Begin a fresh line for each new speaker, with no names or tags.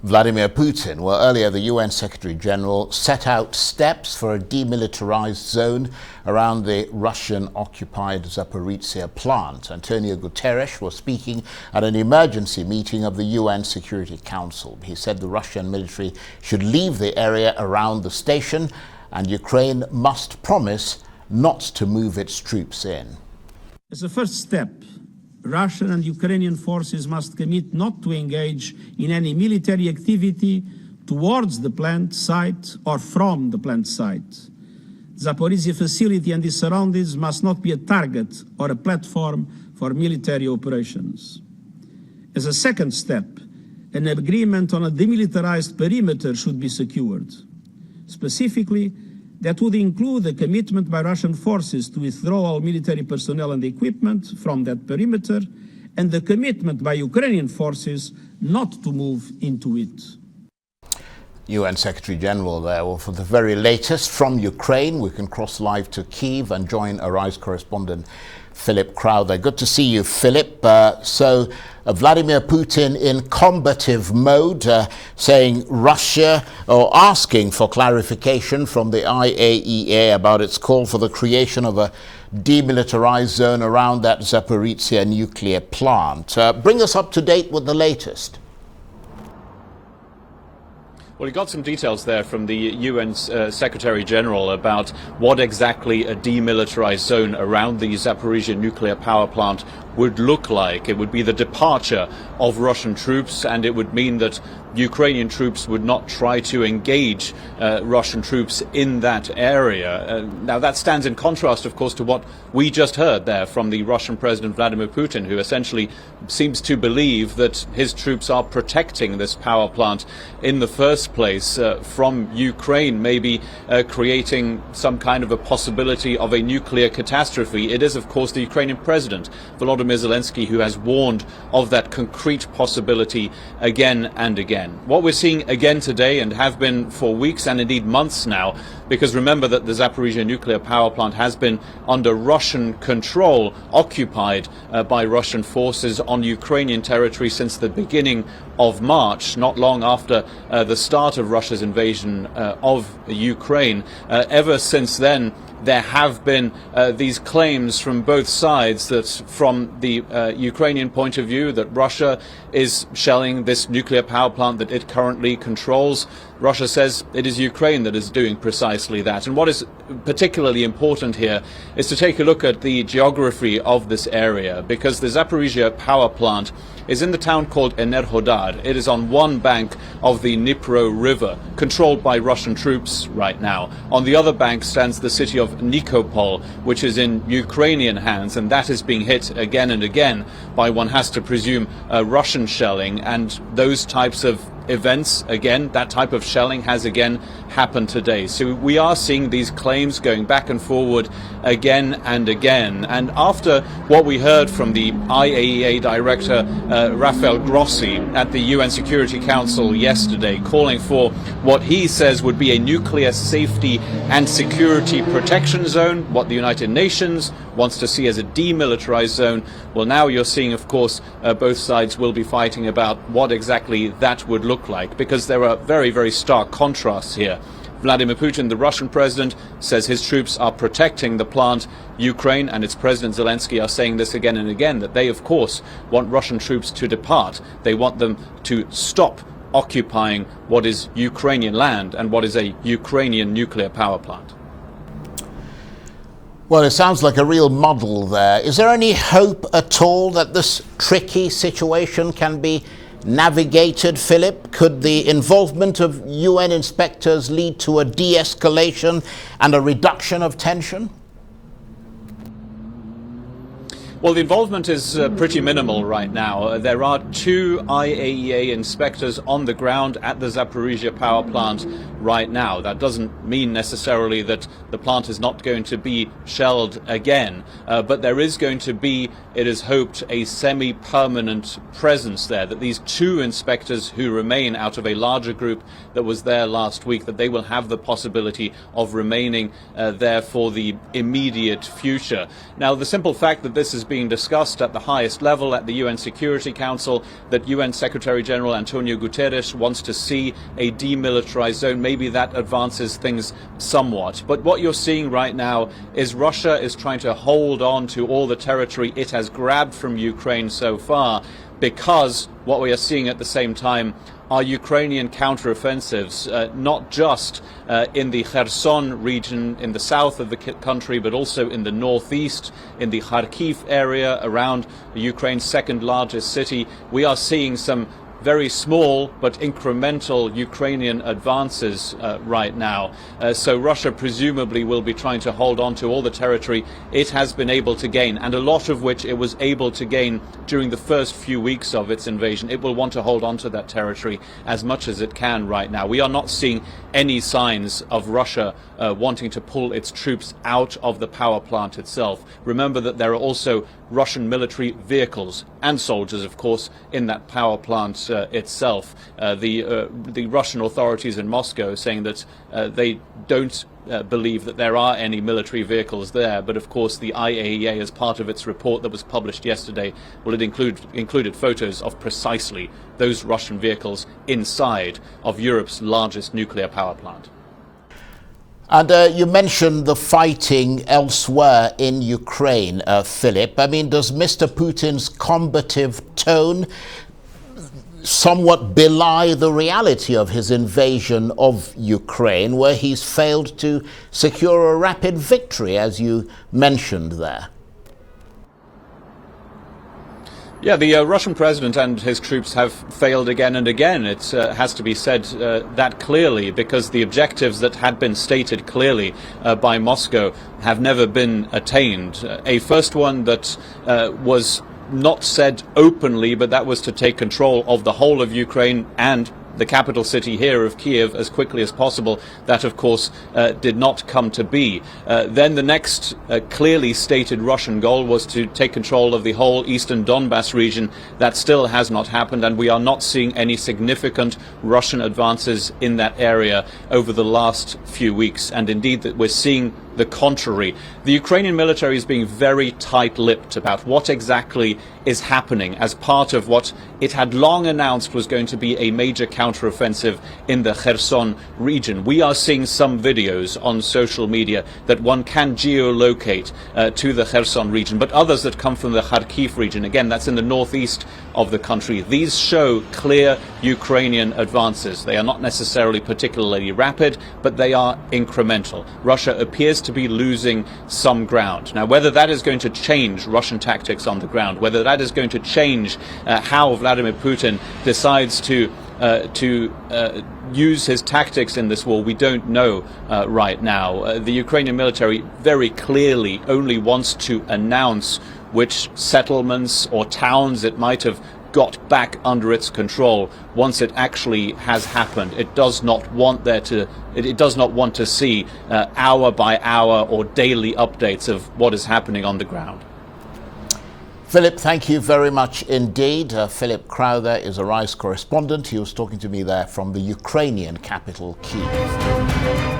Vladimir Putin. Well, earlier the UN Secretary General set out steps for a demilitarized zone around the Russian-occupied Zaporizhzhia plant. Antonio Guterres was speaking at an emergency meeting of the UN Security Council. He said the Russian military should leave the area around the station and Ukraine must promise not to move its troops in.
As a first step, Russian and Ukrainian forces must commit not to engage in any military activity towards the plant site or from the plant site. Zaporizhzhia facility and its surroundings must not be a target or a platform for military operations. As a second step, an agreement on a demilitarized perimeter should be secured. Specifically, that would include a commitment by Russian forces to withdraw all military personnel and equipment from that perimeter, and the commitment by Ukrainian forces not to move into it.
UN Secretary General there. Well, for the very latest from Ukraine, we can cross live to Kyiv and join Arise correspondent Philip Crowther. Good to see you, Philip. Vladimir Putin in combative mode, saying Russia, or asking for clarification from the IAEA about its call for the creation of a demilitarized zone around that Zaporizhzhia nuclear plant. Bring us up to date with the latest.
Well, you got some details there from the UN Secretary General about what exactly a demilitarized zone around the Zaporizhzhia nuclear power plant would look like. It would be the departure of Russian troops, and it would mean that Ukrainian troops would not try to engage Russian troops in that area. Now, that stands in contrast, of course, to what we just heard there from the Russian President Vladimir Putin, who essentially seems to believe that his troops are protecting this power plant in the first place from Ukraine, maybe creating some kind of a possibility of a nuclear catastrophe. It is, of course, the Ukrainian President, Volodymyr Zelensky, who has warned of that concrete possibility again and again. What we're seeing again today, and have been for weeks and indeed months now, because remember that the Zaporizhzhia nuclear power plant has been under Russian control, occupied by Russian forces on Ukrainian territory since the beginning of March, not long after the start of Russia's invasion of Ukraine. Ever since then, there have been these claims from both sides that from the Ukrainian point of view that Russia is shelling this nuclear power plant that it currently controls. Russia says it is Ukraine that is doing precisely that. And what is particularly important here is to take a look at the geography of this area, because the Zaporizhzhia power plant is in the town called Enerhodar. It is on one bank of the Dnipro River, controlled by Russian troops right now. On the other bank stands the city of Nikopol, which is in Ukrainian hands, and that is being hit again and again by, one has to presume, Russian shelling. And those types of events, again, that type of shelling has again happened today. So we are seeing these claims going back and forward again and again. And after what we heard from the IAEA Director Rafael Grossi at the UN Security Council yesterday, calling for what he says would be a nuclear safety and security protection zone, what the United Nations wants to see as a demilitarized zone, well, now you're seeing, of course, both sides will be fighting about what exactly that would look like, because there are very, very stark contrasts here. Vladimir Putin, the Russian president, says his troops are protecting the plant. Ukraine and its President Zelensky are saying this again and again, that they, of course, want Russian troops to depart. They want them to stop occupying what is Ukrainian land and what is a Ukrainian nuclear power plant.
Well, it sounds like a real muddle there. Is there any hope at all that this tricky situation can be navigated, Philip? Could the involvement of UN inspectors lead to a de-escalation and a reduction of tension?
Well, the involvement is pretty minimal right now. There are 2 IAEA inspectors on the ground at the Zaporizhzhia power plant right now. That doesn't mean necessarily that the plant is not going to be shelled again, but there is going to be, it is hoped, a semi-permanent presence there, that these 2 inspectors who remain out of a larger group that was there last week, that they will have the possibility of remaining there for the immediate future. Now, the simple fact that this is being being discussed at the highest level at the UN Security Council, that UN Secretary General Antonio Guterres wants to see a demilitarized zone. Maybe that advances things somewhat. But what you're seeing right now is Russia is trying to hold on to all the territory it has grabbed from Ukraine so far, because what we are seeing at the same time are Ukrainian counteroffensives, not just in the Kherson region in the south of the country, but also in the northeast, in the Kharkiv area around Ukraine's second largest city. We are seeing some very small but incremental Ukrainian advances right now. So Russia presumably will be trying to hold on to all the territory it has been able to gain, and a lot of which it was able to gain during the first few weeks of its invasion. It will want to hold on to that territory as much as it can right now. We are not seeing any signs of Russia wanting to pull its troops out of the power plant itself. Remember that there are also Russian military vehicles and soldiers, of course, in that power plant itself. The Russian authorities in Moscow are saying that they don't believe that there are any military vehicles there, but of course the IAEA, as part of its report that was published yesterday, well, it included photos of precisely those Russian vehicles inside of Europe's largest nuclear power plant.
And you mentioned the fighting elsewhere in Ukraine, Philip. I mean, does Mr. Putin's combative tone somewhat belie the reality of his invasion of Ukraine, where he's failed to secure a rapid victory, as you mentioned there?
Yeah, the Russian president and his troops have failed again and again. It has to be said that clearly, because the objectives that had been stated clearly by Moscow have never been attained. A first one that was not said openly, but that was to take control of the whole of Ukraine and the capital city here of Kiev as quickly as possible. That, of course, did not come to be. Then the next clearly stated Russian goal was to take control of the whole eastern Donbas region. That still has not happened, and we are not seeing any significant Russian advances in that area over the last few weeks. And indeed, that we're seeing the contrary. The Ukrainian military is being very tight-lipped about what exactly is happening as part of what it had long announced was going to be a major counteroffensive in the Kherson region. We are seeing some videos on social media that one can geolocate to the Kherson region, but others that come from the Kharkiv region. Again, that's in the northeast of the country. These show clear Ukrainian advances. They are not necessarily particularly rapid, but they are incremental. Russia appears to be losing some ground. Now, whether that is going to change Russian tactics on the ground, whether that is going to change how Vladimir Putin decides to use his tactics in this war, we don't know right now. The Ukrainian military very clearly only wants to announce which settlements or towns it might have got back under its control once it actually has happened. It does not want to see hour by hour or daily updates of what is happening on the ground.
Philip, thank you very much indeed. Philip Crowther is Arise correspondent. He was talking to me there from the Ukrainian capital, Kyiv.